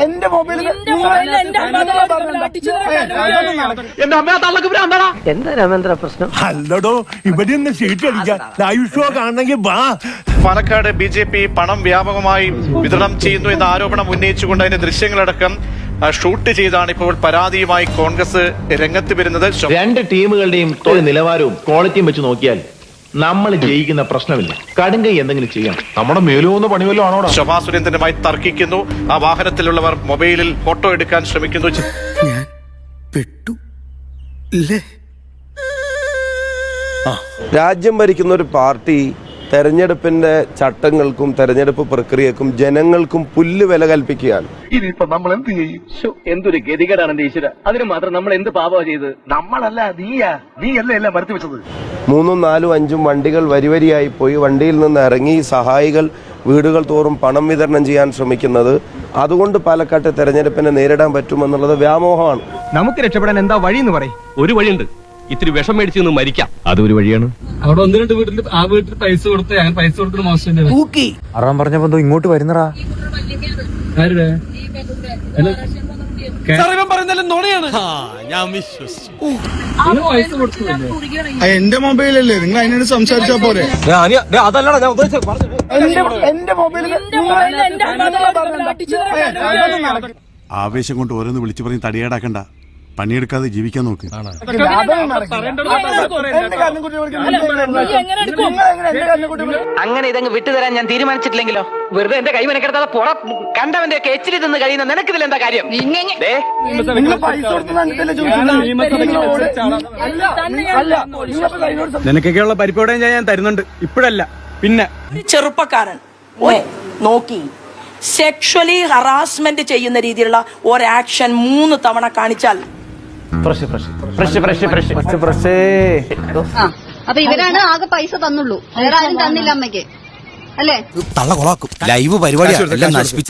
എന്റെ മൊബൈലിൽ എന്താ രാമേന്ദ്ര പ്രശ്നം? അല്ലടോ ഇവിടെ നിന്ന് സീറ്റ് അടിക്കാം. ലൈവ് ഷോ കാണണമെങ്കിൽ വാ. പാലക്കാട് BJP പണം വ്യാപകമായി വിതരണം ചെയ്യുന്നു എന്ന ആരോപണം ഉന്നയിച്ചുകൊണ്ട് അതിന്റെ ദൃശ്യങ്ങളടക്കം ഷൂട്ട് ചെയ്താണ് ഇപ്പോൾ പരാതിയുമായി കോൺഗ്രസ് രംഗത്ത് വരുന്നത്. രണ്ട് ടീമുകളുടെയും നിലവാരവും ക്വാളിറ്റിയും വെച്ച് നോക്കിയാൽ നമ്മൾ ജയിക്കുന്ന പ്രശ്നമില്ല. കടുങ്കൈ എന്തെങ്കിലും ചെയ്യണം. നമ്മുടെ മേലുവന്ന പണിവല്ലോ ആണോടാ. ശോഭാ സുരേന്ദ്രനുമായി തർക്കിക്കുന്നു. ആ വാഹനത്തിലുള്ളവർ മൊബൈലിൽ ഫോട്ടോ എടുക്കാൻ ശ്രമിക്കുന്നു. ഞാൻ പെട്ടു ഇല്ലേ? രാജ്യം ഭരിക്കുന്ന ഒരു പാർട്ടി തെരഞ്ഞെടുപ്പിന്റെ ചട്ടങ്ങൾക്കും തെരഞ്ഞെടുപ്പ് പ്രക്രിയക്കും ജനങ്ങൾക്കും പുല്ലുവില കൽപ്പിക്കുകയാണ്. ഇനിയിപ്പോ നമ്മൾ എന്ത് ചെയ്യും? എന്തൊരു ഗതികേടാണ് എന്റെ ഈശ്വര. അതിന് മാത്രം നമ്മൾ എന്ത് പാപമാ ചെയ്ത്? നമ്മളല്ല നീയല്ലേ എല്ലാം വരുത്തി വെച്ചത്. 3, 4, 5 വണ്ടികൾ വരിവരിയായി പോയി വണ്ടിയിൽ നിന്ന് ഇറങ്ങി സഹായികൾ വീടുകൾ തോറും പണം വിതരണം ചെയ്യാൻ ശ്രമിക്കുന്നത് അതുകൊണ്ട് പാലക്കാട്ടെ തെരഞ്ഞെടുപ്പിനെ നേരിടാൻ പറ്റുമെന്നുള്ളത് വ്യാമോഹമാണ്. നമുക്ക് രക്ഷപ്പെടാൻ എന്താ വഴി എന്ന് പറയും? ഒരു വഴിയുണ്ട്. ഇത്തിരി വിഷം മേടിച്ച് നിന്ന് മരിക്കാം. അതൊരു വഴിയാണ്. അവിടെ 1-2 വീട്ടിൽ ആ വീട്ടിൽ പൈസ കൊടുത്ത് അങ്ങനെ പൈസ കൊടുക്കുന്ന മോശം തൂക്കി അറാൻ പറഞ്ഞപ്പോ ഇങ്ങോട്ട് വരുന്നടാ. ഞാൻ വിശ്വസിച്ചു. പൈസ കൊടുത്തില്ലേ? എന്റെ മൊബൈലല്ലേ, നിങ്ങൾ അതിനോട് സംസാരിച്ചാ പോലെ. അതല്ലടാ ഞാൻ ഉദ്ദേശിച്ചത്. എന്റെ മൊബൈലിൽ ആവേശം കൊണ്ട് ഓരോന്ന് വിളിച്ചു പറഞ്ഞ് തടിയേടാക്കണ്ട. പണിയെടുക്കാതെ ജീവിക്കാൻ നോക്ക്. അങ്ങനെ ഇതങ്ങ് വിട്ടുതരാൻ ഞാൻ തീരുമാനിച്ചിട്ടില്ലെങ്കിലോ? വെറുതെ എന്റെ കൈ മെനക്കെടുത്താതെ പുറ കണ്ടവന്റെ ഒക്കെ എച്ചിരി തിന്ന് കഴിയുന്ന നിനക്കിതിൽ എന്താ കാര്യം? നിനക്കൊക്കെയുള്ള പരിപ്പോടെ ഞാൻ തരുന്നുണ്ട്. ഇപ്പോഴല്ല പിന്നെ. ചെറുപ്പക്കാരൻ നോക്കി സെക്ഷലി ഹറാസ്മെന്റ് ചെയ്യുന്ന രീതിയിലുള്ള ഒരാക്ഷൻ 3 തവണ കാണിച്ചാൽ അപ്പൊ ഇവരാണ് ആകെ പൈസ തന്നുള്ളൂ, വേറെ ആരും തന്നില്ല അമ്മയ്ക്ക്, അല്ലേ? തള്ള കൊളാക്കും. ലൈവ് പരിപാടി